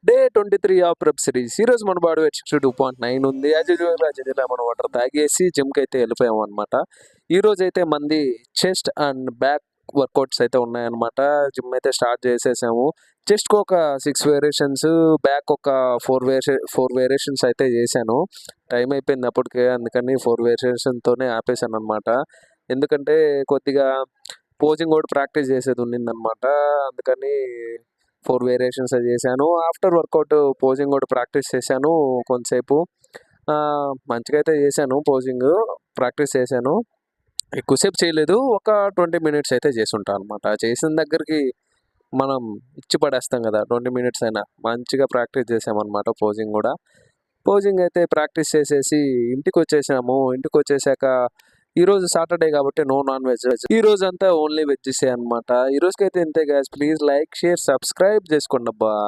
Day 23 of prep series. ఈ రోజు మన బాడీ వెయిట్ 62.9 ఉంది. యాజ్ యూజువల్ మనం వాటర్ తాగేసి జిమ్కి అయితే వెళ్ళిపోయాం అనమాట. ఈ రోజు అయితే మంది చెస్ట్ అండ్ బ్యాక్ వర్కౌట్స్ అయితే ఉన్నాయన్నమాట. జిమ్ అయితే స్టార్ట్ చేసేసాము. చెస్ట్కి ఒక 6 వేరియేషన్స్, బ్యాక్ ఒక 4 వేరియేషన్స్ అయితే చేశాను. టైం అయిపోయింది అప్పటికే, అందుకని 4 వేరియేషన్తోనే ఆపేశాను అనమాట. ఎందుకంటే కొద్దిగా పోజింగ్ కూడా ప్రాక్టీస్ చేసేది ఉండిందనమాట. అందుకని 4 వేరియేషన్స్ చేశాను. ఆఫ్టర్ వర్కౌట్ పోజింగ్ కూడా ప్రాక్టీస్ చేశాను కొంతసేపు. మంచిగా అయితే చేశాను, పోజింగ్ ప్రాక్టీస్ చేశాను. ఎక్కువసేపు చేయలేదు, ఒక 20 మినిట్స్ అయితే చేసి ఉంటాను అనమాట. చేసిన దగ్గరికి మనం ఇచ్చి పడేస్తాం కదా, 20 మినిట్స్ అయినా మంచిగా ప్రాక్టీస్ చేసామన్నమాట. పోజింగ్ అయితే ప్రాక్టీస్ చేసేసి ఇంటికి వచ్చేసాము. ఇంటికి వచ్చేసాక ఈరోజు సాటర్డే కాబట్టి నో నాన్ వెజ్. ఈ రోజు అంతా ఓన్లీ వెజ్జెసే అనమాట. ఈ రోజుకైతే ఇంతే guys. Please like, share, subscribe చేసుకోండి అబ్బా.